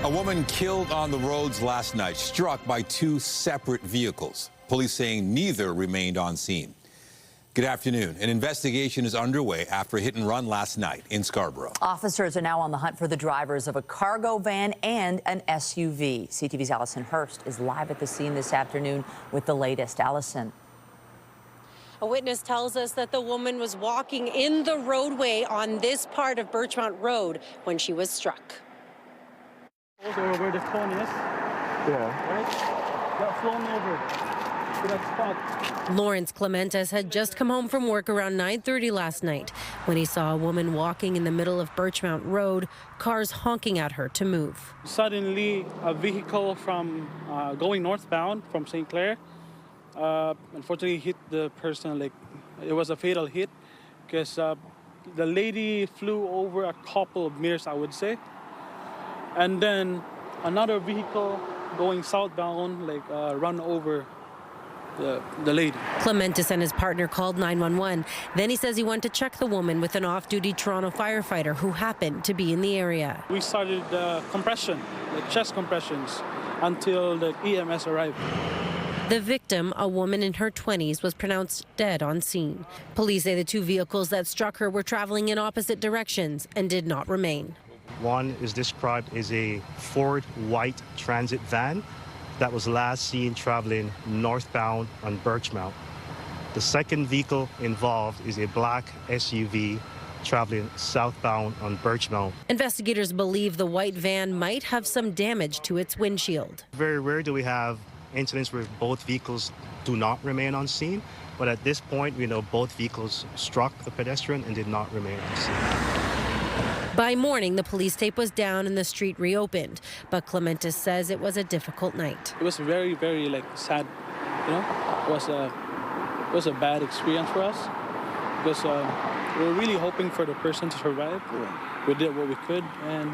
A woman killed on the roads last night, struck by two separate vehicles. Police saying neither remained on scene. Good afternoon. An investigation is underway after a hit and run last night in Scarborough. Officers are now on the hunt for the drivers of a cargo van and an SUV. CTV's Allison Hurst is live at the scene this afternoon with the latest. Allison. A witness tells us that the woman was walking in the roadway on this part of Birchmount Road when she was struck. Over where the phone is. Yeah. Right? Got flown over to that spot. Lawrence Clementes had just come home from work around 9:30 last night when he saw a woman walking in the middle of Birchmount Road, cars honking at her to move. Suddenly, a vehicle from going northbound from St. Clair unfortunately hit the person. Like, it was a fatal hit because the lady flew over a couple of mirrors, I would say. And then another vehicle going southbound, run over the lady. Clementes and his partner called 911. Then he says he went to check the woman with an off-duty Toronto firefighter who happened to be in the area. We started compression, like chest compressions, until the EMS arrived. The victim, a woman in her 20s, was pronounced dead on scene. Police say the two vehicles that struck her were traveling in opposite directions and did not remain. One is described as a Ford white transit van that was last seen traveling northbound on Birchmount. The second vehicle involved is a black SUV traveling southbound on Birchmount. Investigators believe the white van might have some damage to its windshield. Very rare do we have incidents where both vehicles do not remain on scene, but at this point we know both vehicles struck the pedestrian and did not remain on scene. By morning, the police tape was down and the street reopened, but Clementes says it was a difficult night. It was very, very sad. It was a bad experience for us because we were really hoping for the person to survive. We did what we could, and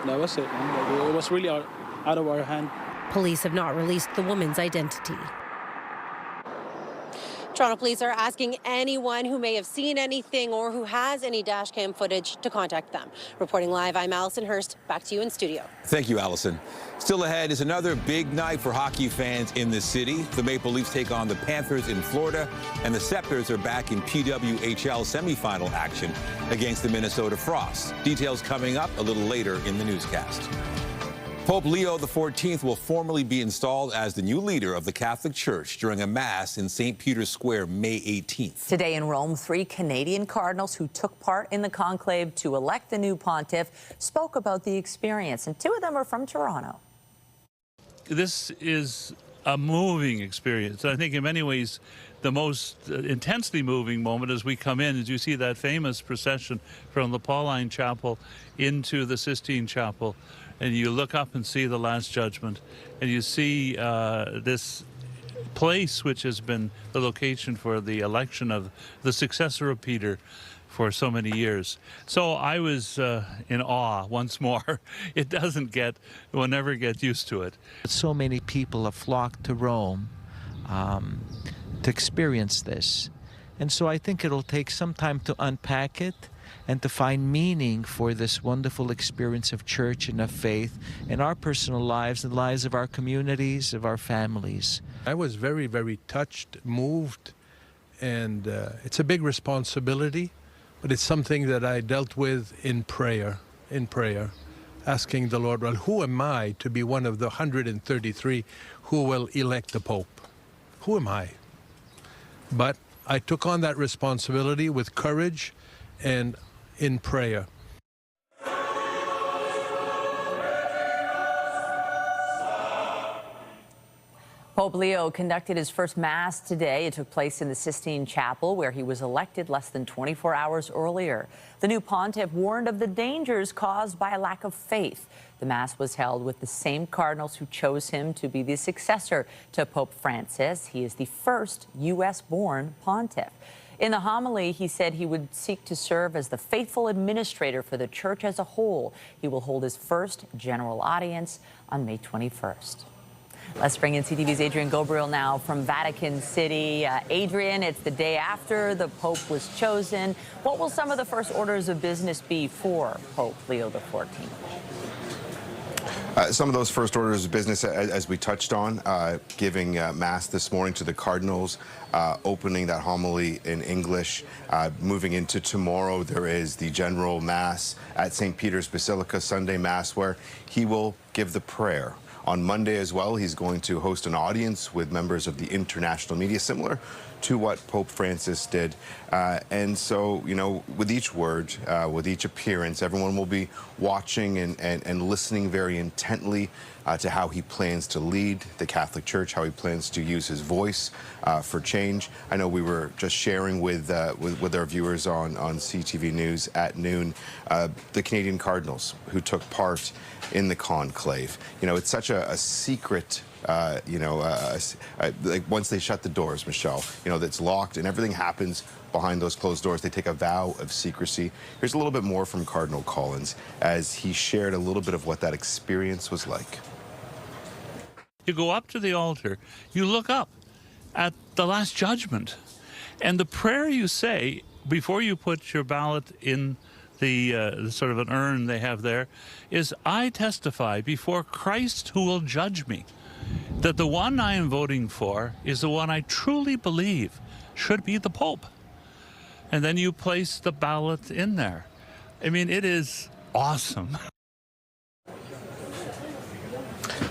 that was it. And it was really out of our hand. Police have not released the woman's identity. Toronto police are asking anyone who may have seen anything or who has any dash cam footage to contact them. Reporting live, I'm Allison Hurst. Back to you in studio. Thank you, Allison. Still ahead is another big night for hockey fans in the city. The Maple Leafs take on the Panthers in Florida, and the Scepters are back in PWHL semifinal action against the Minnesota Frost. Details coming up a little later in the newscast. Pope Leo XIV will formally be installed as the new leader of the Catholic Church during a mass in St. Peter's Square May 18th. Today in Rome, 3 Canadian cardinals who took part in the conclave to elect the new pontiff spoke about the experience, and 2 of them are from Toronto. This is a moving experience. I think in many ways the most intensely moving moment as we come in, as you see that famous procession from the Pauline Chapel into the Sistine Chapel, and you look up and see the Last Judgment, and you see this place which has been the location for the election of the successor of Peter for so many years. So I was in awe once more. We'll never get used to it. So many people have flocked to Rome to experience this. And so I think it'll take some time to unpack it and to find meaning for this wonderful experience of church and of faith in our personal lives and the lives of our communities, of our families. I was very, very touched, moved, and it's a big responsibility, but it's something that I dealt with in prayer, asking the Lord, well, who am I to be one of the 133 who will elect the Pope? Who am I? But I took on that responsibility with courage and in prayer. Pope Leo conducted his first Mass today. It took place in the Sistine Chapel, where he was elected less than 24 hours earlier. The new pontiff warned of the dangers caused by a lack of faith. The Mass was held with the same cardinals who chose him to be the successor to Pope Francis. He is the first U.S.-born pontiff. In the homily, he said he would seek to serve as the faithful administrator for the church as a whole. He will hold his first general audience on May 21st. Let's bring in CTV's Adrian Gobriel now from Vatican City. Adrian, it's the day after the Pope was chosen. What will some of the first orders of business be for Pope Leo XIV? Some of those first orders of business, as we touched on, giving Mass this morning to the Cardinals, opening that homily in English. Moving into tomorrow, there is the General Mass at St. Peter's Basilica, Sunday Mass, where he will give the prayer. On Monday as well, he's going to host an audience with members of the international media, similar to what Pope Francis did. And so, you know, with each word, with each appearance, everyone will be watching and listening very intently to how he plans to lead the Catholic Church, how he plans to use his voice for change. I know we were just sharing with our viewers on CTV News at noon the Canadian Cardinals who took part in the conclave. You know, it's such a secret, like once they shut the doors, Michelle, you know, that's locked and everything happens behind those closed doors. They take a vow of secrecy. Here's a little bit more from Cardinal Collins as he shared a little bit of what that experience was like. You go up to the altar, you look up at the Last Judgment, and the prayer you say before you put your ballot in the sort of an urn they have there is, I testify before Christ who will judge me that the one I am voting for is the one I truly believe should be the Pope. And then you place the ballot in there. I mean, it is awesome.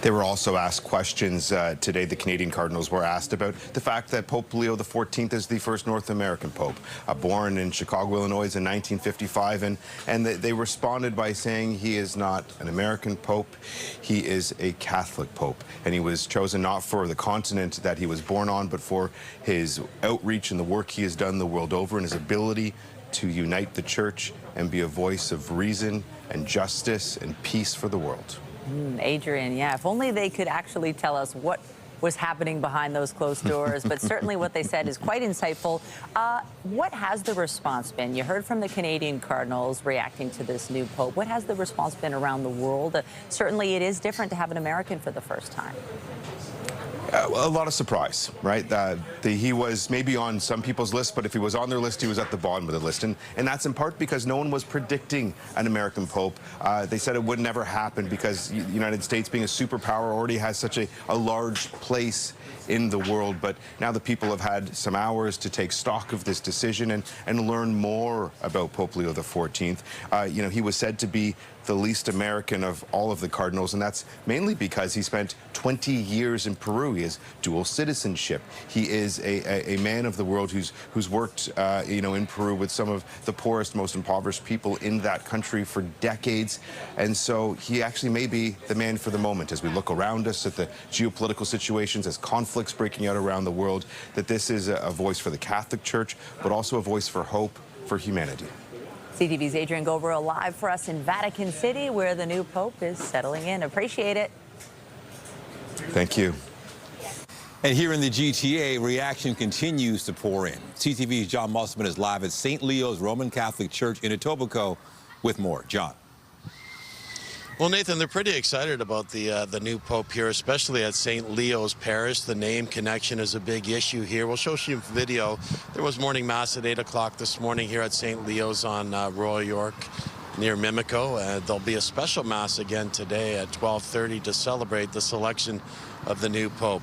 They were also asked questions today. The Canadian Cardinals were asked about the fact that Pope Leo XIV is the first North American Pope, born in Chicago, Illinois in 1955. And they responded by saying he is not an American Pope, he is a Catholic Pope. And he was chosen not for the continent that he was born on, but for his outreach and the work he has done the world over and his ability to unite the Church and be a voice of reason and justice and peace for the world. Adrian, yeah, if only they could actually tell us what was happening behind those closed doors, but certainly what they said is quite insightful. What has the response been? You heard from the Canadian Cardinals reacting to this new Pope. What has the response been around the world? Certainly it is different to have an American for the first time. A lot of surprise, right? He was maybe on some people's list, but if he was on their list, he was at the bottom of the list. And that's in part because no one was predicting an American Pope. They said it would never happen because the United States, being a superpower, already has such a large place in the world. But now the people have had some hours to take stock of this decision and learn more about Pope Leo XIV. You know, he was said to be the least American of all of the cardinals, and that's mainly because he spent 20 years in Peru. He has dual citizenship. He is a man of the world who's worked, you know, in Peru with some of the poorest, most impoverished people in that country for decades. And so he actually may be the man for the moment as we look around us at the geopolitical situations, as conflicts breaking out around the world, that this is a voice for the Catholic Church, but also a voice for hope for humanity. CTV's Adrian Goverill live for us in Vatican City, where the new Pope is settling in. Appreciate it. Thank you. And here in the GTA, reaction continues to pour in. CTV's John Musselman is live at St. Leo's Roman Catholic Church in Etobicoke with more. John. Well, Nathan, they're pretty excited about the new Pope here, especially at St. Leo's Parish. The name connection is a big issue here. We'll show you a video. There was morning mass at 8 o'clock this morning here at St. Leo's on Royal York near Mimico. There'll be a special mass again today at 12:30 to celebrate the selection of the new Pope.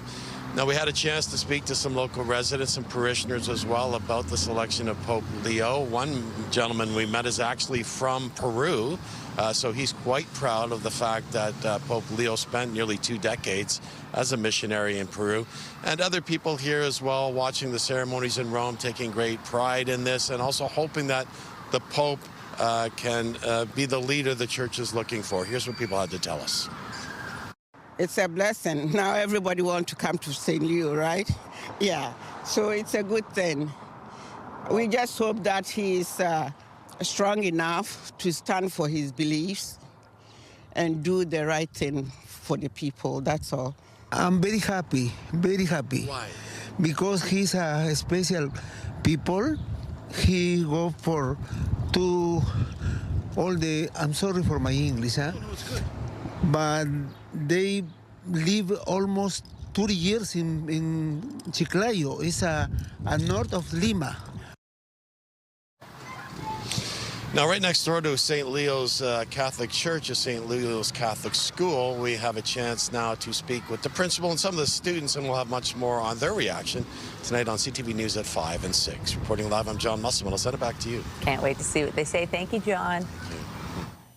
Now, we had a chance to speak to some local residents and parishioners as well about the selection of Pope Leo. One gentleman we met is actually from Peru, so he's quite proud of the fact that Pope Leo spent nearly 2 decades as a missionary in Peru. And other people here as well watching the ceremonies in Rome, taking great pride in this and also hoping that the Pope can be the leader the Church is looking for. Here's what people had to tell us. It's a blessing. Now everybody wants to come to St. Leo, right? Yeah, so it's a good thing. We just hope that he is strong enough to stand for his beliefs and do the right thing for the people, that's all. I'm very happy, very happy. Why? Because he's a special people. He go for to all the, I'm sorry for my English, huh? No, it's good. But they live almost 30 years in Chiclayo. It's a north of Lima. Now, right next door to St. Leo's Catholic Church, St. Leo's Catholic School, we have a chance now to speak with the principal and some of the students, and we'll have much more on their reaction tonight on CTV News at 5 and 6. Reporting live, I'm John Musselman. I'll send it back to you. Can't wait to see what they say. Thank you, John.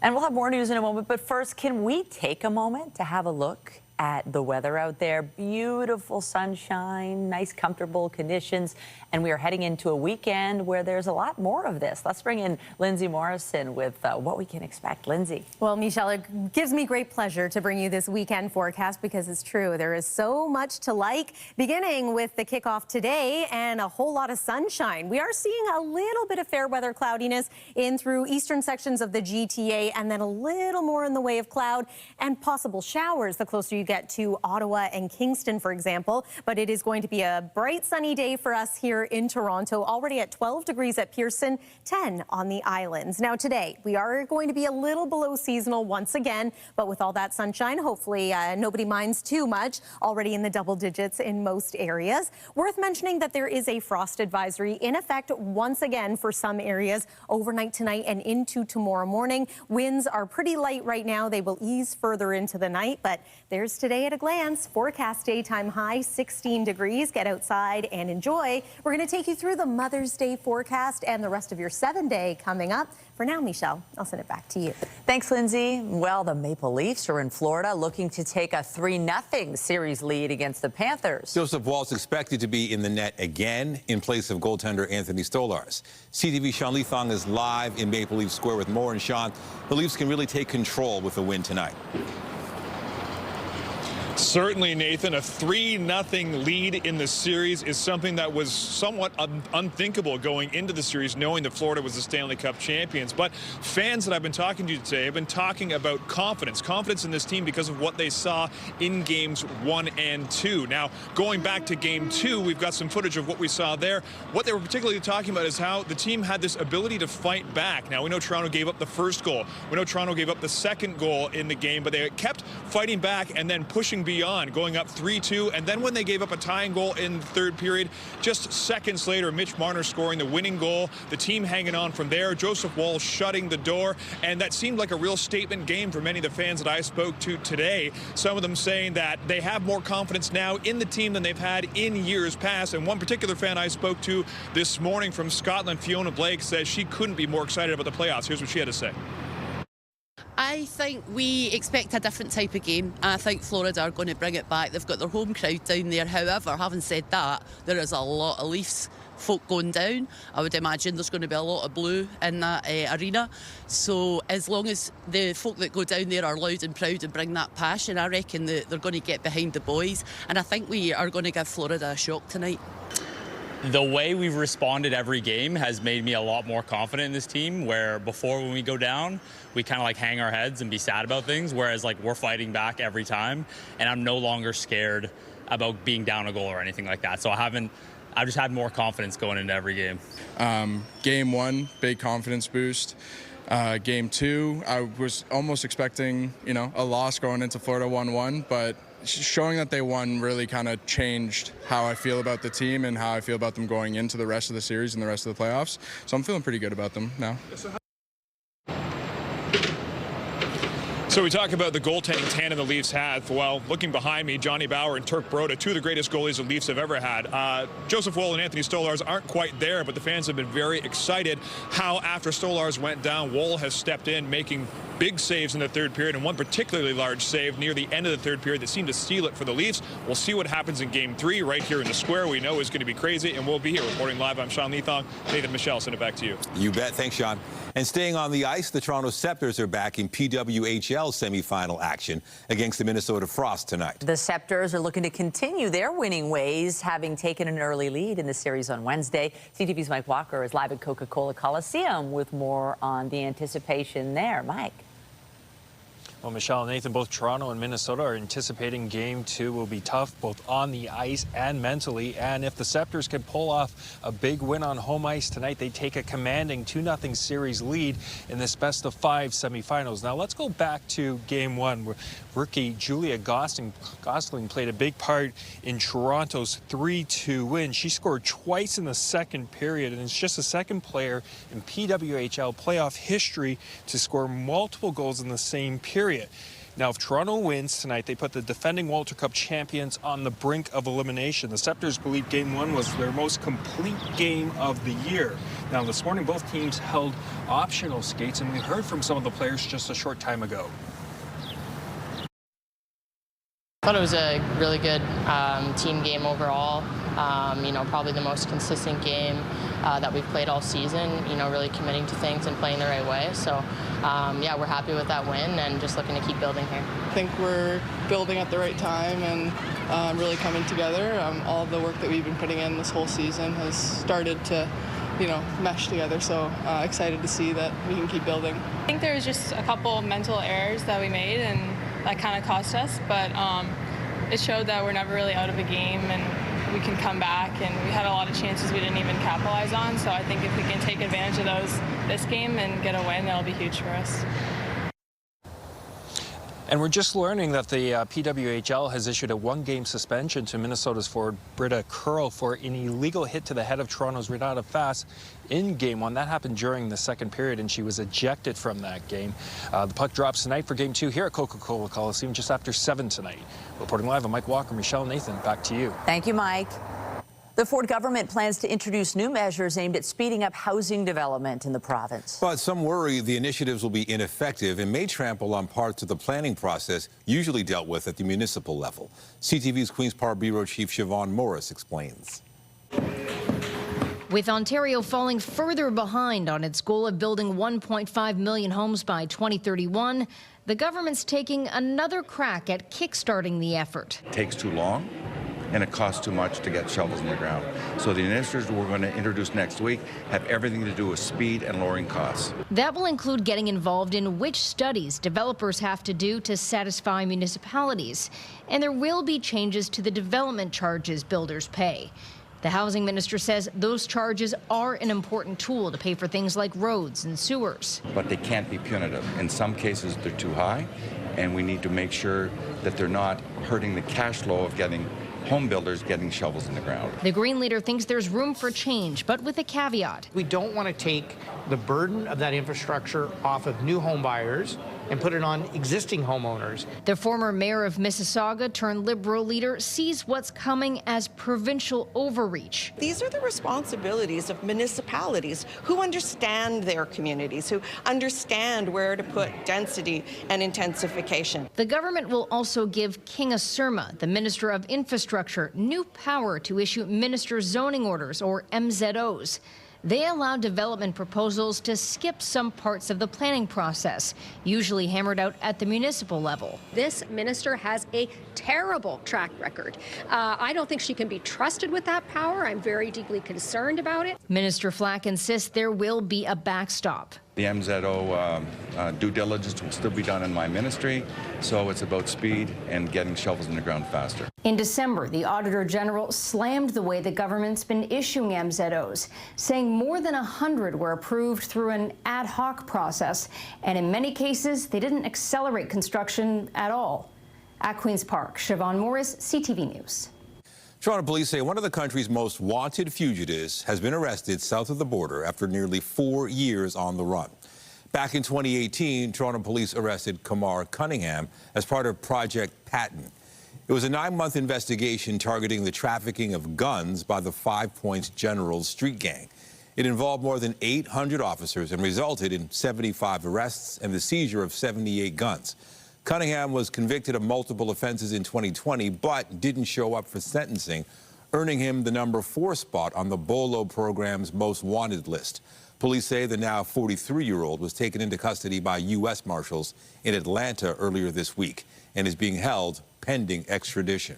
And we'll have more news in a moment, but first, can we take a moment to have a look at the weather out there? Beautiful sunshine, nice comfortable conditions, and we are heading into a weekend where there's a lot more of this. Let's bring in Lindsay Morrison with what we can expect. Lindsay. Well, Michelle, it gives me great pleasure to bring you this weekend forecast because it's true. There is so much to like, beginning with the kickoff today and a whole lot of sunshine. We are seeing a little bit of fair weather cloudiness in through eastern sections of the GTA, and then a little more in the way of cloud and possible showers the closer you get to Ottawa and Kingston, for example. But it is going to be a bright sunny day for us here in Toronto, already at 12 degrees at Pearson, 10 on the islands. Now today, we are going to be a little below seasonal once again, but with all that sunshine, hopefully nobody minds too much, already in the double digits in most areas. Worth mentioning that there is a frost advisory in effect once again for some areas overnight tonight and into tomorrow morning. Winds are pretty light right now. They will ease further into the night, but there's today at a glance. Forecast daytime high 16 degrees. Get outside and enjoy. We're going to take you through the Mother's Day forecast and the rest of your 7-day coming up. For now, Michelle, I'll send it back to you. Thanks, Lindsay. Well, the Maple Leafs are in Florida looking to take a 3-0 series lead against the Panthers. Joseph Woll's expected to be in the net again in place of goaltender Anthony Stolarz. CTV Sean Leathong is live in Maple Leaf Square with more. And Sean, the Leafs can really take control with a win tonight. Certainly, Nathan, a 3-0 lead in the series is something that was somewhat unthinkable going into the series, knowing that Florida was the Stanley Cup champions. But fans that I've been talking to today have been talking about confidence in this team because of what they saw in games 1 and 2. Now, going back to game 2, we've got some footage of what we saw there. What they were particularly talking about is how the team had this ability to fight back. Now, we know Toronto gave up the first goal. We know Toronto gave up the second goal in the game, but they kept fighting back and then pushing beyond, going up 3-2, and then when they gave up a tying goal in the third period, just seconds later, Mitch Marner scoring the winning goal, the team hanging on from there, Joseph Woll shutting the door, and that seemed like a real statement game for many of the fans that I spoke to today. Some of them saying that they have more confidence now in the team than they've had in years past, and one particular fan I spoke to this morning from Scotland, Fiona Blake, says she couldn't be more excited about the playoffs. Here's what she had to say. I think we expect a different type of game. I think Florida are going to bring it back. They've got their home crowd down there. However, having said that, there is a lot of Leafs folk going down. I would imagine there's going to be a lot of blue in that arena. So as long as the folk that go down there are loud and proud and bring that passion, I reckon that they're going to get behind the boys. And I think we are going to give Florida a shock tonight. The way we've responded every game has made me a lot more confident in this team, where before when we go down, we kind of like hang our heads and be sad about things, whereas like we're fighting back every time, and I'm no longer scared about being down a goal or anything like that. So I've just had more confidence going into every game. Game 1, big confidence boost. Game 2, I was almost expecting, a loss going into Florida 1-1, but showing that they won really kind of changed how I feel about the team and how I feel about them going into the rest of the series and the rest of the playoffs. So I'm feeling pretty good about them now. So we talk about the goaltending tandem the Leafs have. Well, looking behind me, Johnny Bower and Turk Broda, two of the greatest goalies the Leafs have ever had. Joseph Woll and Anthony Stolarz aren't quite there, but the fans have been very excited how after Stolarz went down, Woll has stepped in, making big saves in the third period, and one particularly large save near the end of the third period that seemed to seal it for the Leafs. We'll see what happens in Game 3 right here in the Square. We know is going to be crazy, and we'll be here reporting live. I'm Sean Leathong. Nathan Michelle, send it back to you. You bet. Thanks, Sean. And staying on the ice, the Toronto Scepters are back in PWHL semifinal action against the Minnesota Frost tonight. The Scepters are looking to continue their winning ways, having taken an early lead in the series on Wednesday. CTV's Mike Walker is live at Coca-Cola Coliseum with more on the anticipation there. Mike. Well, Michelle and Nathan, both Toronto and Minnesota are anticipating Game 2 will be tough, both on the ice and mentally. And if the Scepters can pull off a big win on home ice tonight, they take a commanding 2-0 series lead in this best-of-5 semifinals. Now, let's go back to Game 1, where rookie Julia Gosling played a big part in Toronto's 3-2 win. She scored twice in the second period, and is just the second player in PWHL playoff history to score multiple goals in the same period. Now, if Toronto wins tonight, they put the defending Walter Cup champions on the brink of elimination. The Scepters believe Game 1 was their most complete game of the year. Now, this morning, both teams held optional skates, and we heard from some of the players just a short time ago. I thought it was a really good team game overall. Probably the most consistent game that we've played all season, really committing to things and playing the right way. So, yeah, we're happy with that win and just looking to keep building here. I think we're building at the right time and really coming together. All of the work that we've been putting in this whole season has started to, mesh together. So excited to see that we can keep building. I think there was just a couple mental errors that we made and that kind of cost us, but it showed that we're never really out of a game and we can come back, and we had a lot of chances we didn't even capitalize on. So I think if we can take advantage of those this game and get a win, that'll be huge for us. And we're just learning that the PWHL has issued a one-game suspension to Minnesota's forward Britta Curl for an illegal hit to the head of Toronto's Renata Fass in Game 1. That happened during the second period, and she was ejected from that game. The puck drops tonight for Game 2 here at Coca-Cola Coliseum just after 7 tonight. Reporting live, I'm Mike Walker. Michelle, Nathan, back to you. Thank you, Mike. The Ford government plans to introduce new measures aimed at speeding up housing development in the province. But some worry the initiatives will be ineffective and may trample on parts of the planning process usually dealt with at the municipal level. CTV's Queen's Park Bureau Chief Siobhan Morris explains. With Ontario falling further behind on its goal of building 1.5 million homes by 2031, the government's taking another crack at kickstarting the effort. It takes too long, and it costs too much to get shovels in the ground. So the initiatives we're going to introduce next week have everything to do with speed and lowering costs. That will include getting involved in which studies developers have to do to satisfy municipalities. And there will be changes to the development charges builders pay. The housing minister says those charges are an important tool to pay for things like roads and sewers. But they can't be punitive. In some cases, they're too high, and we need to make sure that they're not hurting the cash flow of getting home builders getting shovels in the ground. The Green leader thinks there's room for change, but with a caveat. We don't want to take the burden of that infrastructure off of new home buyers and put it on existing homeowners. The former mayor of Mississauga turned Liberal leader sees what's coming as provincial overreach. These are the responsibilities of municipalities who understand their communities, who understand where to put density and intensification. The government will also give Kinga Surma, the Minister of Infrastructure, new power to issue minister zoning orders, or MZOs. They allow development proposals to skip some parts of the planning process, usually hammered out at the municipal level. This minister has a terrible track record. I don't think she can be trusted with that power. I'm very deeply concerned about it. Minister Flack insists there will be a backstop. The MZO due diligence will still be done in my ministry, so it's about speed and getting shovels in the ground faster. In December, the Auditor General slammed the way the government's been issuing MZOs, saying more than 100 were approved through an ad hoc process, and in many cases, they didn't accelerate construction at all. At Queen's Park, Siobhan Morris, CTV News. Toronto police say one of the country's most wanted fugitives has been arrested south of the border after nearly 4 years on the run. Back in 2018, Toronto police arrested Kamar Cunningham as part of Project Patton. It was a 9-month investigation targeting the trafficking of guns by the 5 Points Generals street gang. It involved more than 800 officers and resulted in 75 arrests and the seizure of 78 guns. Cunningham was convicted of multiple offenses in 2020, but didn't show up for sentencing, earning him the number 4 spot on the BOLO program's most wanted list. Police say the now 43-year-old was taken into custody by U.S. Marshals in Atlanta earlier this week and is being held pending extradition.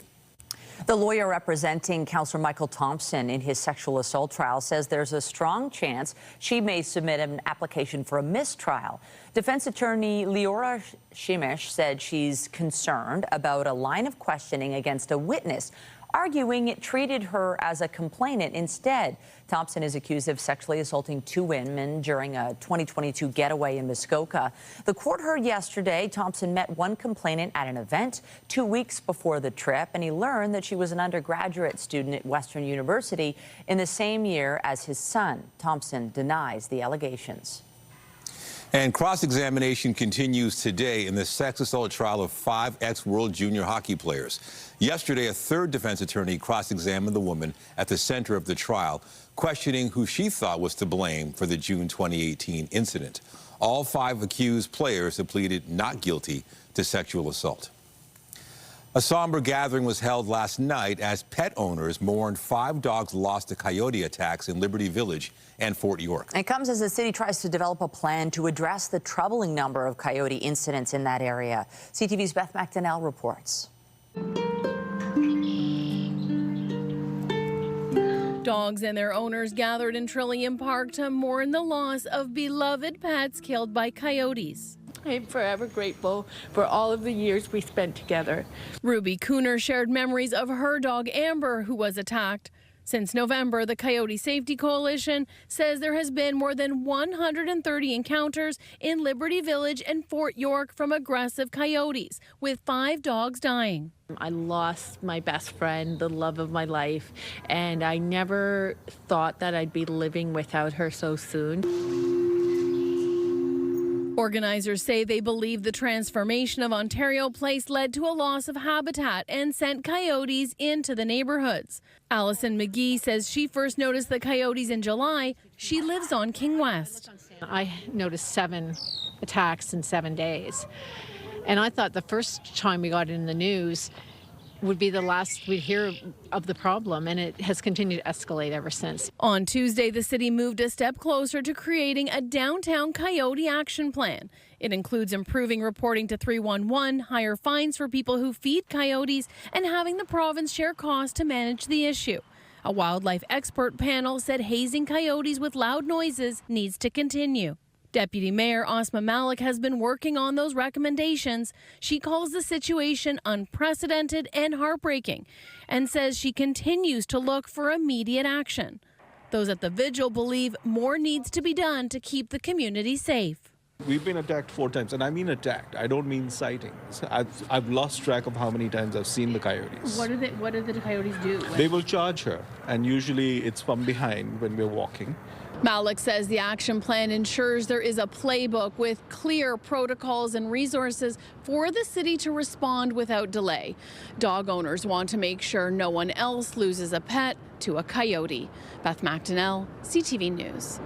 The lawyer representing Councillor Michael Thompson in his sexual assault trial says there's a strong chance she may submit an application for a mistrial. Defense attorney Leora Shimish said she's concerned about a line of questioning against a witness, arguing it treated her as a complainant instead. Thompson is accused of sexually assaulting 2 women during a 2022 getaway in Muskoka. The court heard yesterday Thompson met one complainant at an event 2 weeks before the trip, and he learned that she was an undergraduate student at Western University in the same year as his son. Thompson denies the allegations. And cross-examination continues today in the sex assault trial of 5 ex-World Junior hockey players. Yesterday, a third defense attorney cross-examined the woman at the center of the trial, questioning who she thought was to blame for the June 2018 incident. All 5 accused players have pleaded not guilty to sexual assault. A somber gathering was held last night as pet owners mourned 5 dogs lost to coyote attacks in Liberty Village and Fort York. It comes as the city tries to develop a plan to address the troubling number of coyote incidents in that area. CTV's Beth McDonnell reports. Dogs and their owners gathered in Trillium Park to mourn the loss of beloved pets killed by coyotes. I'm forever grateful for all of the years we spent together. Ruby Cooner shared memories of her dog Amber, who was attacked. Since November, the Coyote Safety Coalition says there has been more than 130 encounters in Liberty Village and Fort York from aggressive coyotes, with 5 dogs dying. I lost my best friend, the love of my life, and I never thought that I'd be living without her so soon. Organizers say they believe the transformation of Ontario Place led to a loss of habitat and sent coyotes into the neighborhoods. Allison McGee says she first noticed the coyotes in July. She lives on King West. I noticed 7 attacks in 7 days. And I thought the first time we got it in the news would be the last we'd hear of the problem, and it has continued to escalate ever since. On Tuesday, the city moved a step closer to creating a downtown coyote action plan. It includes improving reporting to 311, higher fines for people who feed coyotes, and having the province share costs to manage the issue. A wildlife expert panel said hazing coyotes with loud noises needs to continue. Deputy Mayor Asma Malik has been working on those recommendations. She calls the situation unprecedented and heartbreaking and says she continues to look for immediate action. Those at the vigil believe more needs to be done to keep the community safe. We've been attacked 4 times, and I mean attacked. I don't mean sightings. I've lost track of how many times I've seen the coyotes. What do the coyotes do? They will charge her, and usually it's from behind when we're walking. Malik says the action plan ensures there is a playbook with clear protocols and resources for the city to respond without delay. Dog owners want to make sure no one else loses a pet to a coyote. Beth McDonnell, CTV News.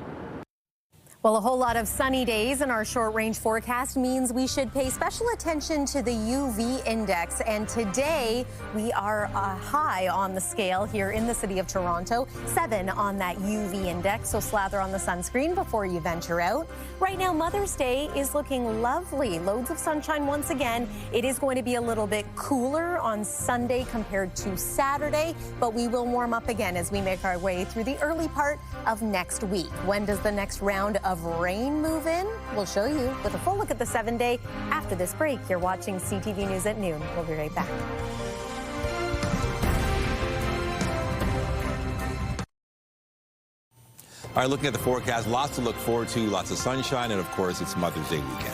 Well, a whole lot of sunny days in our short-range forecast means we should pay special attention to the UV index. And today, we are high on the scale here in the city of Toronto, 7 on that UV index. So slather on the sunscreen before you venture out. Right now, Mother's Day is looking lovely. Loads of sunshine once again. It is going to be a little bit cooler on Sunday compared to Saturday, but we will warm up again as we make our way through the early part of next week. When does the next round of rain move in? We'll show you with a full look at the 7-day after this break. You're watching CTV News at noon. We'll be right back. All right, looking at the forecast, lots to look forward to, lots of sunshine, and of course, it's Mother's Day weekend.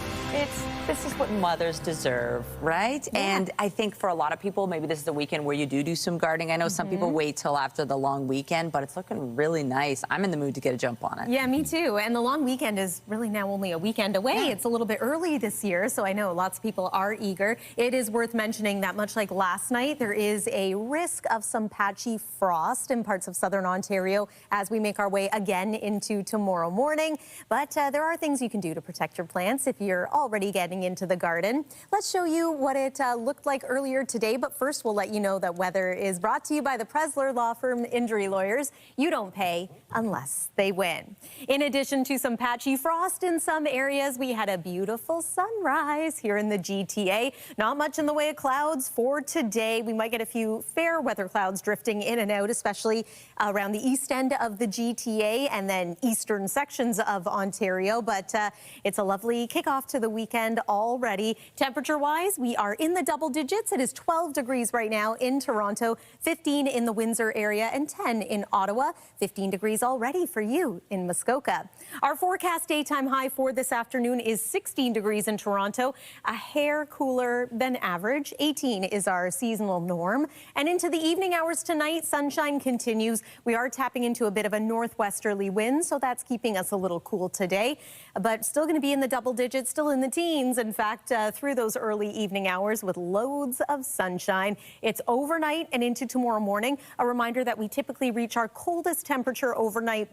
This is what mothers deserve, right? Yeah. And I think for a lot of people, maybe this is the weekend where you do some gardening. I know some people wait till after the long weekend, but it's looking really nice. I'm in the mood to get a jump on it. Yeah, me too. And the long weekend is really now only a weekend away. Yeah. It's a little bit early this year, so I know lots of people are eager. It is worth mentioning that much like last night, there is a risk of some patchy frost in parts of southern Ontario as we make our way again into tomorrow morning. But there are things you can do to protect your plants if you're already getting into the garden. Let's show you what it looked like earlier today, but first we'll let you know that weather is brought to you by the Presler Law Firm Injury Lawyers. You don't pay, unless they win. In addition to some patchy frost in some areas, we had a beautiful sunrise here in the GTA. Not much in the way of clouds for today. We might get a few fair weather clouds drifting in and out, especially around the east end of the GTA and then eastern sections of Ontario. But it's a lovely kickoff to the weekend already. Temperature-wise, we are in the double digits. It is 12 degrees right now in Toronto, 15 in the Windsor area, and 10 in Ottawa. 15 degrees already for you in Muskoka. Our forecast daytime high for this afternoon is 16 degrees in Toronto, a hair cooler than average. 18 is our seasonal norm. And into the evening hours tonight, sunshine continues. We are tapping into a bit of a northwesterly wind, so that's keeping us a little cool today, but still going to be in the double digits, still in the teens, in fact, through those early evening hours with loads of sunshine. It's overnight and into tomorrow morning. A reminder that we typically reach our coldest temperature overnight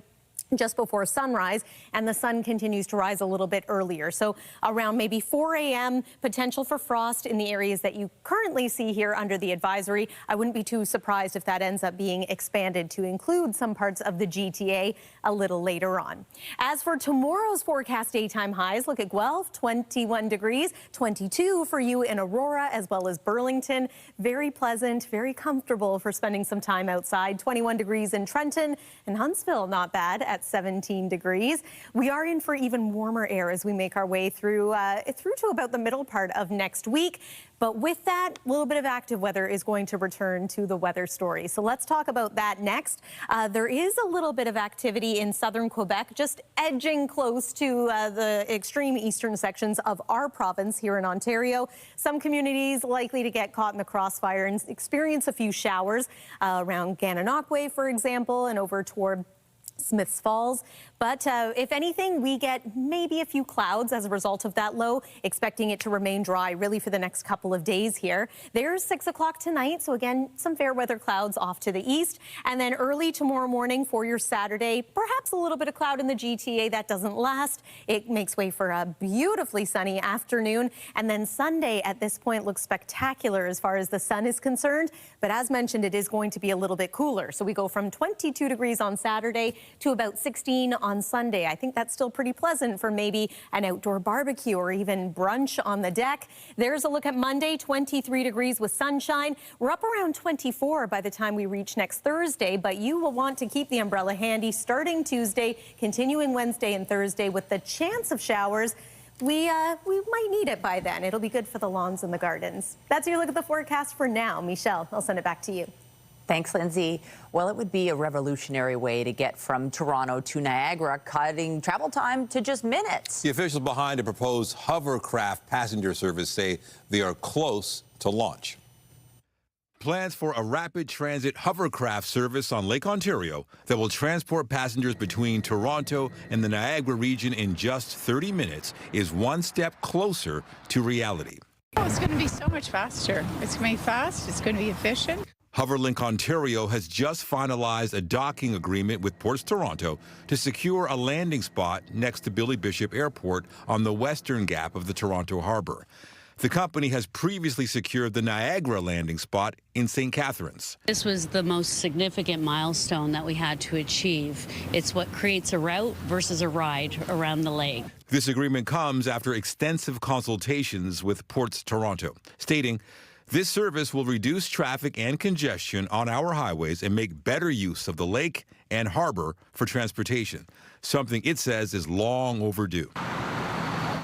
just before sunrise, and the sun continues to rise a little bit earlier. So around maybe 4 a.m., potential for frost in the areas that you currently see here under the advisory. I wouldn't be too surprised if that ends up being expanded to include some parts of the GTA a little later on. As for tomorrow's forecast daytime highs, look at Guelph, 21 degrees, 22 for you in Aurora as well as Burlington. Very pleasant, very comfortable for spending some time outside. 21 degrees in Trenton, and Huntsville, not bad at 17 degrees. We are in for even warmer air as we make our way through to about the middle part of next week. But with that, a little bit of active weather is going to return to the weather story. So let's talk about that next. There is a little bit of activity in southern Quebec, just edging close to the extreme eastern sections of our province here in Ontario. Some communities likely to get caught in the crossfire and experience a few showers around Gananoque, for example, and over toward Smiths Falls. But if anything, we get maybe a few clouds as a result of that low, expecting it to remain dry really for the next couple of days here. There's 6 o'clock tonight. So again, some fair weather clouds off to the east. And then early tomorrow morning for your Saturday, perhaps a little bit of cloud in the GTA. That doesn't last. It makes way for a beautifully sunny afternoon. And then Sunday at this point looks spectacular as far as the sun is concerned. But as mentioned, it is going to be a little bit cooler. So we go from 22 degrees on Saturday to about 16 on Sunday. I think that's still pretty pleasant for maybe an outdoor barbecue or even brunch on the deck. There's a look at Monday, 23 degrees with sunshine. We're up around 24 by the time we reach next Thursday, but you will want to keep the umbrella handy starting Tuesday, continuing Wednesday and Thursday with the chance of showers. We might need it by then. It'll be good for the lawns and the gardens. That's your look at the forecast for now. Michelle, I'll send it back to you. Thanks, Lindsay. Well, it would be a revolutionary way to get from Toronto to Niagara, cutting travel time to just minutes. The officials behind a proposed hovercraft passenger service say they are close to launch. Plans for a rapid transit hovercraft service on Lake Ontario that will transport passengers between Toronto and the Niagara region in just 30 minutes is one step closer to reality. Oh, it's going to be so much faster. It's going to be fast. It's going to be efficient. HoverLink Ontario has just finalized a docking agreement with Ports Toronto to secure a landing spot next to Billy Bishop Airport on the western gap of the Toronto Harbour. The company has previously secured the Niagara landing spot in St. Catharines. This was the most significant milestone that we had to achieve. It's what creates a route versus a ride around the lake. This agreement comes after extensive consultations with Ports Toronto, stating this service will reduce traffic and congestion on our highways and make better use of the lake and harbor for transportation, something it says is long overdue.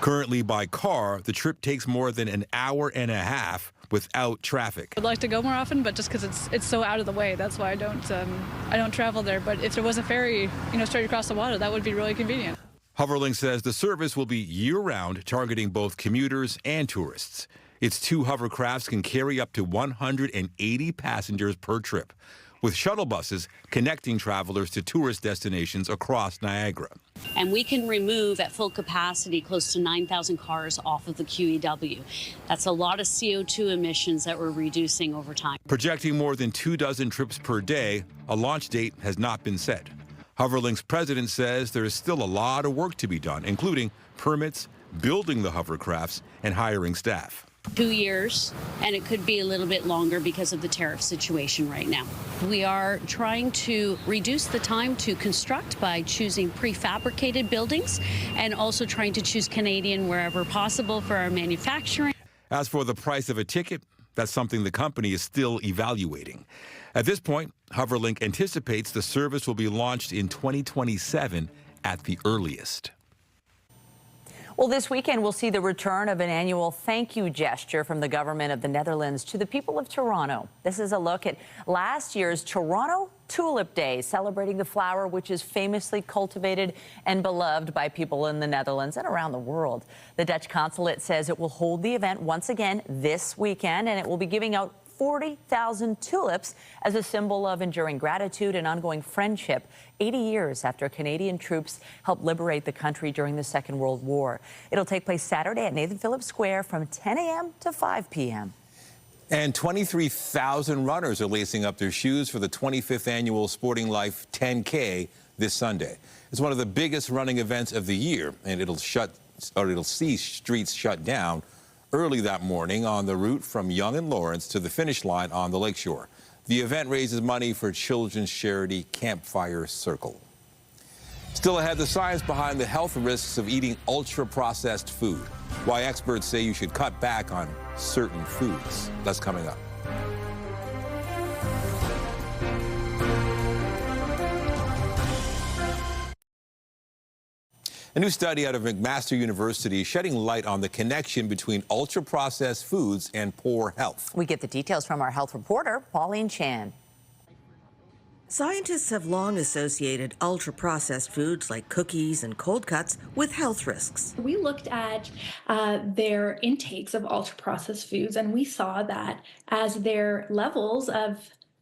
Currently, by car, the trip takes more than an hour and a half without traffic. I'd like to go more often, but just because it's so out of the way, that's why I don't travel there. But if there was a ferry, straight across the water, that would be really convenient. HoverLink says the service will be year-round, targeting both commuters and tourists. Its 2 hovercrafts can carry up to 180 passengers per trip, with shuttle buses connecting travelers to tourist destinations across Niagara. And we can remove at full capacity close to 9,000 cars off of the QEW. That's a lot of CO2 emissions that we're reducing over time. Projecting more than 24 trips per day, a launch date has not been set. HoverLink's president says there is still a lot of work to be done, including permits, building the hovercrafts, and hiring staff. 2 years, and it could be a little bit longer because of the tariff situation right now. We are trying to reduce the time to construct by choosing prefabricated buildings and also trying to choose Canadian wherever possible for our manufacturing. As for the price of a ticket, that's something the company is still evaluating. At this point, Hoverlink anticipates the service will be launched in 2027 at the earliest. Well, this weekend, we'll see the return of an annual thank you gesture from the government of the Netherlands to the people of Toronto. This is a look at last year's Toronto Tulip Day, celebrating the flower which is famously cultivated and beloved by people in the Netherlands and around the world. The Dutch consulate says it will hold the event once again this weekend, and it will be giving out 40,000 tulips as a symbol of enduring gratitude and ongoing friendship 80 years after Canadian troops helped liberate the country during the Second World War. It'll take place Saturday at Nathan Phillips Square from 10 a.m. to 5 p.m. And 23,000 runners are lacing up their shoes for the 25th annual Sporting Life 10K this Sunday. It's one of the biggest running events of the year, and it'll see streets shut down early that morning on the route from Yonge and Lawrence to the finish line on the lakeshore. The event raises money for children's charity Campfire Circle. Still ahead, the science behind the health risks of eating ultra-processed food. Why experts say you should cut back on certain foods. That's coming up. A new study out of McMaster University is shedding light on the connection between ultra-processed foods and poor health. We get the details from our health reporter, Pauline Chan. Scientists have long associated ultra-processed foods like cookies and cold cuts with health risks. We looked at their intakes of ultra-processed foods, and we saw that as their levels of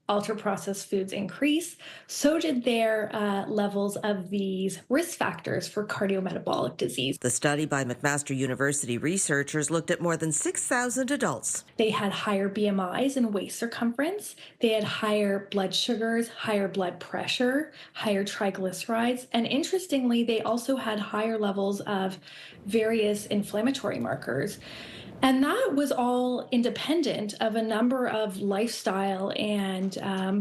ultra-processed foods increase, so did their levels of these risk factors for cardiometabolic disease. The study by McMaster University researchers looked at more than 6,000 adults. They had higher BMIs and waist circumference. They had higher blood sugars, higher blood pressure, higher triglycerides, and interestingly, they also had higher levels of various inflammatory markers. And that was all independent of a number of lifestyle and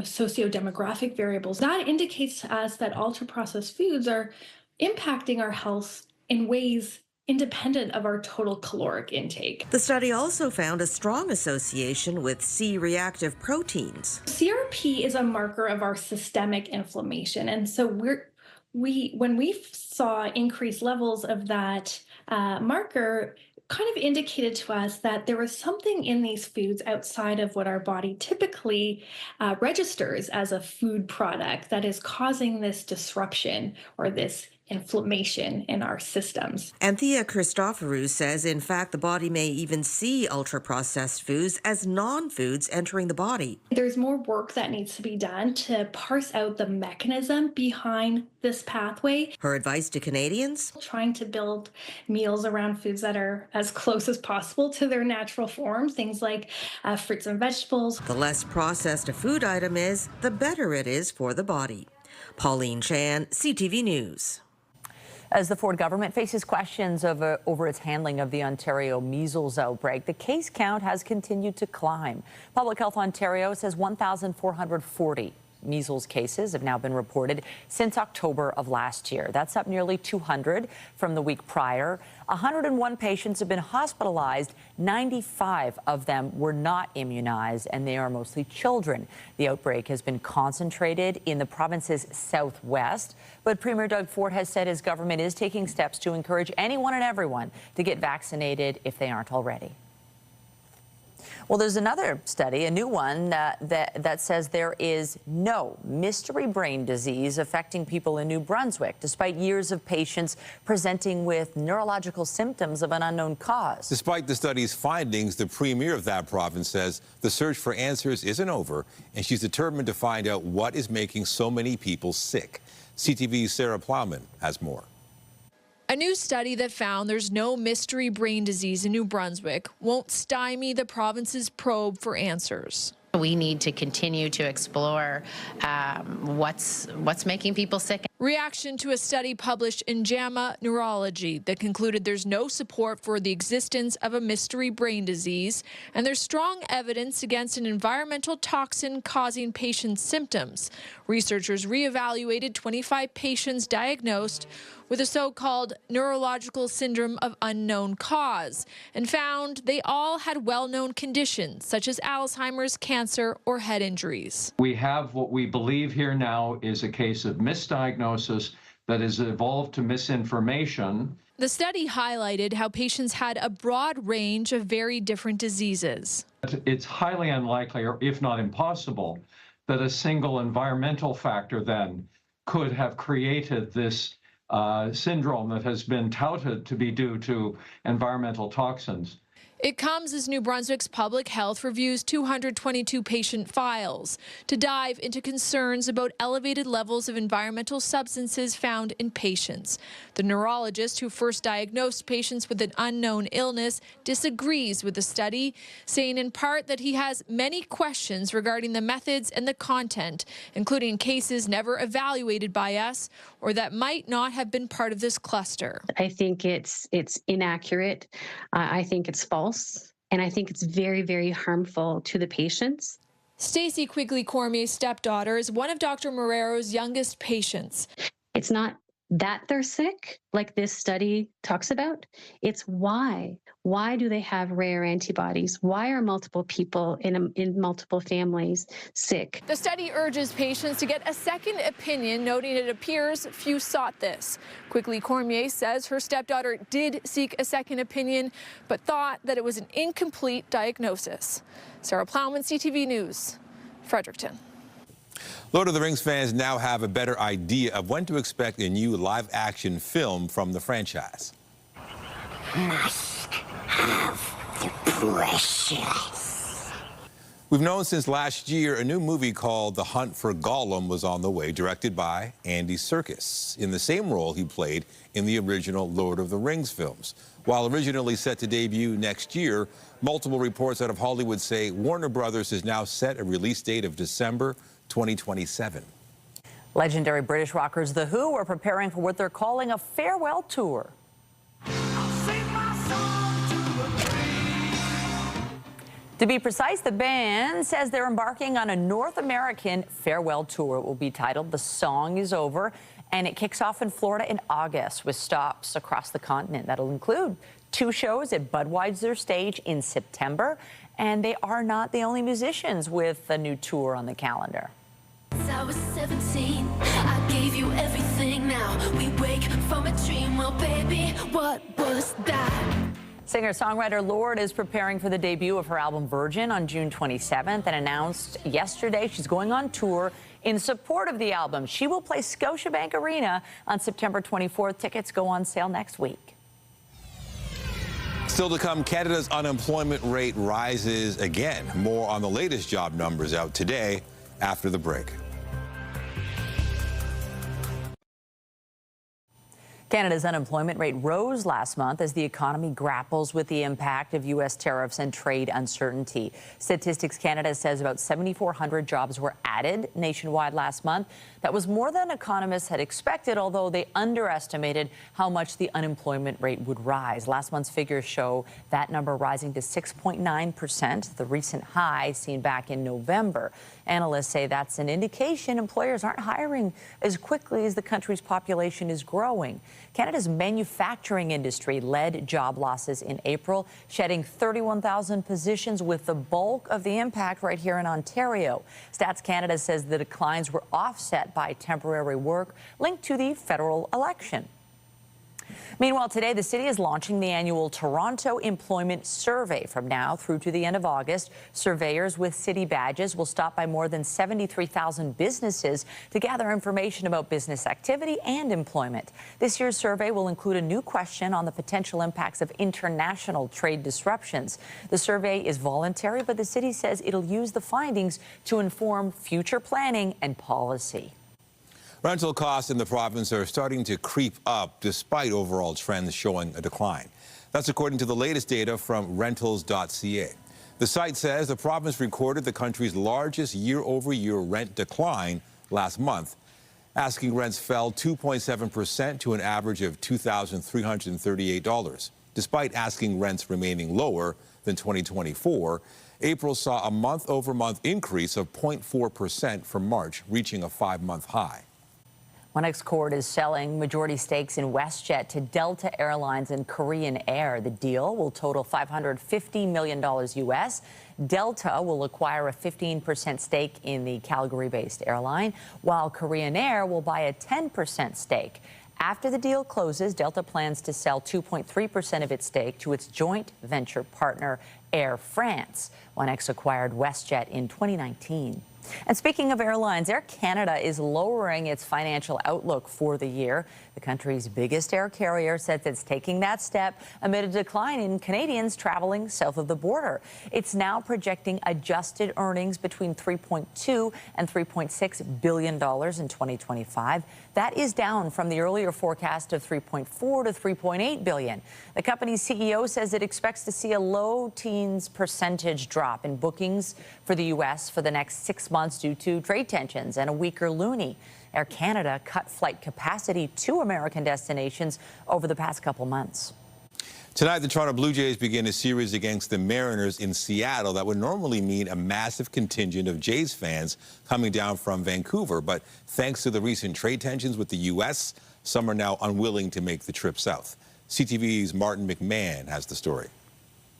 socio-demographic variables. That indicates to us that ultra-processed foods are impacting our health in ways independent of our total caloric intake. The study also found a strong association with C-reactive proteins. CRP is a marker of our systemic inflammation. And so when we saw increased levels of that marker, kind of indicated to us that there was something in these foods outside of what our body typically registers as a food product that is causing this disruption or this inflammation in our systems. Anthea Christoforou says, in fact, the body may even see ultra-processed foods as non-foods entering the body. There's more work that needs to be done to parse out the mechanism behind this pathway. Her advice to Canadians? Trying to build meals around foods that are as close as possible to their natural form, things like fruits and vegetables. The less processed a food item is, the better it is for the body. Pauline Chan, CTV News. As the Ford government faces questions over its handling of the Ontario measles outbreak, the case count has continued to climb. Public Health Ontario says 1,440 measles cases have now been reported since October of last year. That's up nearly 200 from the week prior. 101 patients have been hospitalized. 95 of them were not immunized, and they are mostly children. The outbreak has been concentrated in the province's southwest, but Premier Doug Ford has said his government is taking steps to encourage anyone and everyone to get vaccinated if they aren't already. Well, there's another study, a new one, that says there is no mystery brain disease affecting people in New Brunswick, despite years of patients presenting with neurological symptoms of an unknown cause. Despite the study's findings, the premier of that province says the search for answers isn't over, and she's determined to find out what is making so many people sick. CTV's Sarah Plowman has more. A new study that found there's no mystery brain disease in New Brunswick won't stymie the province's probe for answers. We need to continue to explore what's making people sick. Reaction to a study published in JAMA Neurology that concluded there's no support for the existence of a mystery brain disease, and there's strong evidence against an environmental toxin causing patients' symptoms. Researchers reevaluated 25 patients diagnosed with a so-called neurological syndrome of unknown cause and found they all had well-known conditions such as Alzheimer's, cancer, or head injuries. We have what we believe here now is a case of misdiagnosis that has evolved to misinformation. The study highlighted how patients had a broad range of very different diseases. It's highly unlikely, or if not impossible, that a single environmental factor then could have created this syndrome that has been touted to be due to environmental toxins. It comes as New Brunswick's Public Health reviews 222 patient files to dive into concerns about elevated levels of environmental substances found in patients. The neurologist who first diagnosed patients with an unknown illness disagrees with the study, saying in part that he has many questions regarding the methods and the content, including cases never evaluated by us or that might not have been part of this cluster. I think it's inaccurate. I think it's false. And I think it's very, very harmful to the patients. Stacey Quigley-Cormier's stepdaughter is one of Dr. Morero's youngest patients. It's not that they're sick, like this study talks about. It's why. Why do they have rare antibodies? Why are multiple people in multiple families sick? The study urges patients to get a second opinion, noting it appears few sought this. Quigley-Cormier says her stepdaughter did seek a second opinion, but thought that it was an incomplete diagnosis. Sarah Plowman, CTV News, Fredericton. Lord of the Rings fans now have a better idea of when to expect a new live-action film from the franchise. Must have the precious. We've known since last year a new movie called The Hunt for Gollum was on the way, directed by Andy Serkis, in the same role he played in the original Lord of the Rings films. While originally set to debut next year, multiple reports out of Hollywood say Warner Brothers has now set a release date of December 2027. Legendary British rockers The Who are preparing for what they're calling a farewell tour. To be precise, the band says they're embarking on a North American farewell tour. It will be titled The Song Is Over, and it kicks off in Florida in August with stops across the continent. That'll include 2 shows at Budweiser Stage in September, and they are not the only musicians with a new tour on the calendar. Since I was 17, I gave you everything. Now we wake from a dream. Well, baby, what was that? Singer-songwriter Lorde is preparing for the debut of her album Virgin on June 27th and announced yesterday she's going on tour in support of the album. She will play Scotiabank Arena on September 24th. Tickets go on sale next week. Still to come, Canada's unemployment rate rises again. More on the latest job numbers out today after the break. Canada's unemployment rate rose last month as the economy grapples with the impact of U.S. tariffs and trade uncertainty. Statistics Canada says about 7,400 jobs were added nationwide last month. That was more than economists had expected, although they underestimated how much the unemployment rate would rise. Last month's figures show that number rising to 6.9%, the recent high seen back in November. Analysts say that's an indication employers aren't hiring as quickly as the country's population is growing. Canada's manufacturing industry led job losses in April, shedding 31,000 positions, with the bulk of the impact right here in Ontario. Stats Canada says the declines were offset by temporary work linked to the federal election. Meanwhile, today, the city is launching the annual Toronto Employment Survey. From now through to the end of August, surveyors with city badges will stop by more than 73,000 businesses to gather information about business activity and employment. This year's survey will include a new question on the potential impacts of international trade disruptions. The survey is voluntary, but the city says it'll use the findings to inform future planning and policy. Rental costs in the province are starting to creep up despite overall trends showing a decline. That's according to the latest data from rentals.ca. The site says the province recorded the country's largest year-over-year rent decline last month. Asking rents fell 2.7% to an average of $2,338. Despite asking rents remaining lower than 2024, April saw a month-over-month increase of 0.4% from March, reaching a 5-month high. Onex Court is selling majority stakes in WestJet to Delta Airlines and Korean Air. The deal will total $550 million U.S. Delta will acquire a 15% stake in the Calgary-based airline, while Korean Air will buy a 10% stake. After the deal closes, Delta plans to sell 2.3% of its stake to its joint venture partner, Air France. Onex acquired WestJet in 2019. And speaking of airlines, Air Canada is lowering its financial outlook for the year. The country's biggest air carrier says it's taking that step amid a decline in Canadians traveling south of the border. It's now projecting adjusted earnings between $3.2 and $3.6 billion in 2025. That is down from the earlier forecast of $3.4 to $3.8 billion. The company's CEO says it expects to see a low teens % drop in bookings for the U.S. for the next 6 months due to trade tensions and a weaker loonie. Air Canada cut flight capacity to American destinations over the past couple months. Tonight, the Toronto Blue Jays begin a series against the Mariners in Seattle. That would normally mean a massive contingent of Jays fans coming down from Vancouver. But thanks to the recent trade tensions with the U.S., some are now unwilling to make the trip south. CTV's Martin McMahon has the story.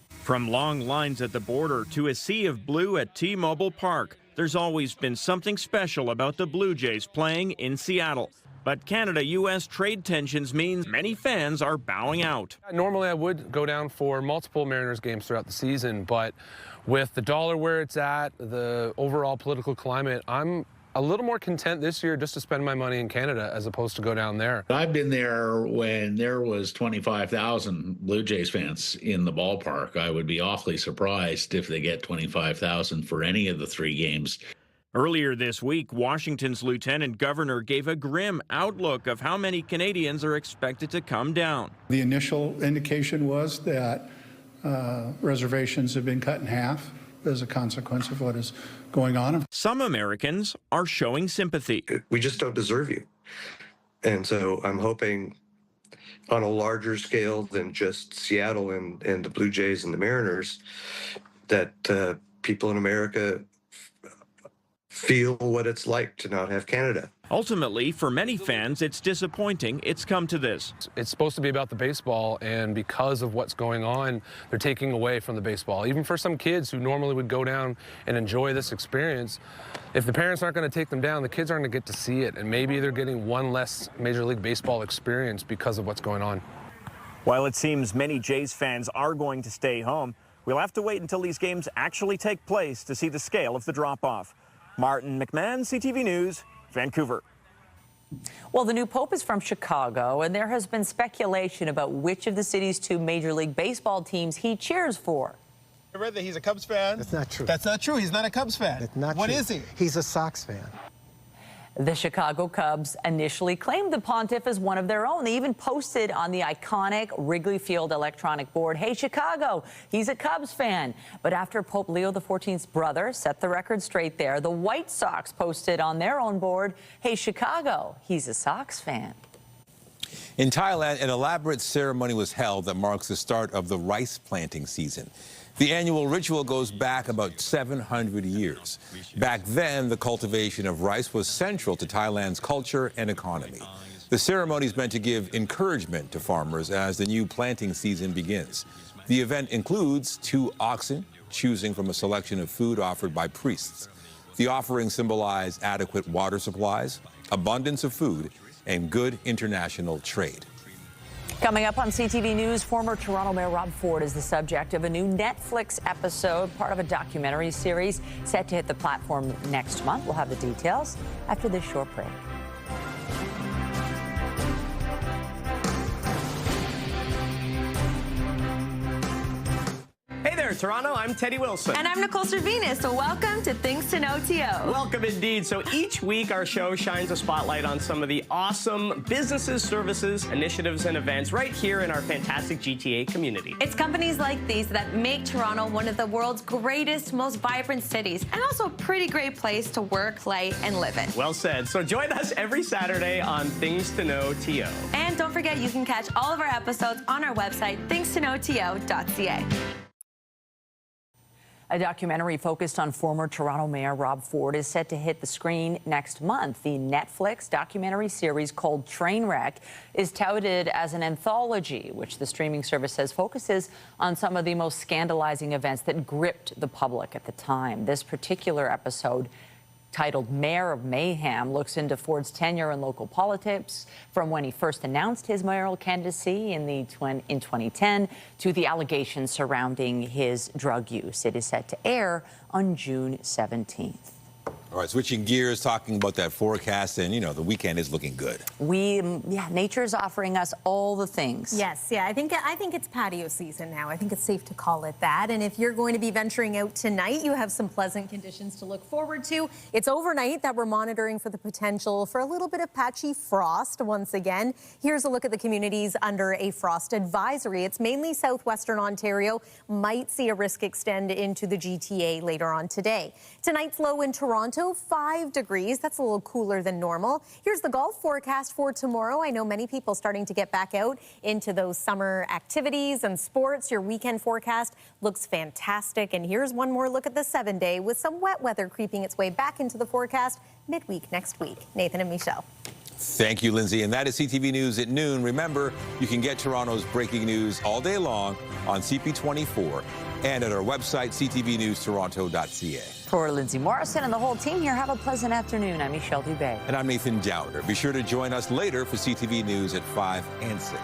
From long lines at the border to a sea of blue at T-Mobile Park, there's always been something special about the Blue Jays playing in Seattle. But Canada-U.S. trade tensions means many fans are bowing out. Normally I would go down for multiple Mariners games throughout the season, but with the dollar where it's at, the overall political climate, I'm a little more content this year just to spend my money in Canada as opposed to go down there. I've been there when there was 25,000 Blue Jays fans in the ballpark. I would be awfully surprised if they get 25,000 for any of the 3 games. Earlier this week, Washington's lieutenant governor gave a grim outlook of how many Canadians are expected to come down. The initial indication was that reservations have been cut in half as a consequence of what is going on. Some Americans are showing sympathy. We just don't deserve you. And so I'm hoping on a larger scale than just Seattle and the Blue Jays and the Mariners that people in America feel what it's like to not have Canada. Ultimately, for many fans, it's disappointing it's come to this. It's supposed to be about the baseball, and because of what's going on, they're taking away from the baseball. Even for some kids who normally would go down and enjoy this experience, if the parents aren't going to take them down, the kids aren't going to get to see it, and maybe they're getting one less Major League Baseball experience because of what's going on. While it seems many Jays fans are going to stay home, we'll have to wait until these games actually take place to see the scale of the drop-off. Martin McMahon, CTV News, Vancouver. Well, the new Pope is from Chicago, and there has been speculation about which of the city's 2 Major League Baseball teams he cheers for. I read that he's a Cubs fan. That's not true. That's not true. He's not a Cubs fan. That's not What true. is he? He's a Sox fan. The Chicago Cubs initially claimed the pontiff as one of their own. They even posted on the iconic Wrigley Field electronic board, "Hey, Chicago, he's a Cubs fan." But after Pope Leo XIV's brother set the record straight there, the White Sox posted on their own board, "Hey, Chicago, he's a Sox fan." In Thailand, an elaborate ceremony was held that marks the start of the rice planting season. The annual ritual goes back about 700 years. Back then, the cultivation of rice was central to Thailand's culture and economy. The ceremony is meant to give encouragement to farmers as the new planting season begins. The event includes 2 oxen choosing from a selection of food offered by priests. The offerings symbolize adequate water supplies, abundance of food, and good international trade. Coming up on CTV News, former Toronto Mayor Rob Ford is the subject of a new Netflix episode, part of a documentary series set to hit the platform next month. We'll have the details after this short break. Hey there, Toronto, I'm Teddy Wilson. And I'm Nicole Cervinas, so welcome to Things to Know TO. Welcome indeed. So each week our show shines a spotlight on some of the awesome businesses, services, initiatives, and events right here in our fantastic GTA community. It's companies like these that make Toronto one of the world's greatest, most vibrant cities, and also a pretty great place to work, play, and live in. Well said. So join us every Saturday on Things to Know TO. And don't forget, you can catch all of our episodes on our website, thingstoknowto.ca. A documentary focused on former Toronto Mayor Rob Ford is set to hit the screen next month. The Netflix documentary series called Trainwreck is touted as an anthology, which the streaming service says focuses on some of the most scandalizing events that gripped the public at the time. This particular episode, titled Mayor of Mayhem, looks into Ford's tenure in local politics from when he first announced his mayoral candidacy in 2010 to the allegations surrounding his drug use. It is set to air on June 17th. All right, switching gears, talking about that forecast, and, you know, the weekend is looking good. Nature is offering us all the things. Yes, I think it's patio season now. I think it's safe to call it that. And if you're going to be venturing out tonight, you have some pleasant conditions to look forward to. It's overnight that we're monitoring for the potential for a little bit of patchy frost once again. Here's a look at the communities under a frost advisory. It's mainly southwestern Ontario. Might see a risk extend into the GTA later on today. Tonight's low in Toronto, 5 degrees. That's a little cooler than normal. Here's the golf forecast for tomorrow. I know many people starting to get back out into those summer activities and sports. Your weekend forecast looks fantastic. And here's one more look at the 7-day with some wet weather creeping its way back into the forecast midweek next week. Nathan and Michelle. Thank you, Lindsay. And that is CTV News at noon. Remember, you can get Toronto's breaking news all day long on CP24 and at our website, ctvnewstoronto.ca. For Lindsay Morrison and the whole team here, have a pleasant afternoon. I'm Michelle Dubé. And I'm Nathan Downer. Be sure to join us later for CTV News at 5 and 6.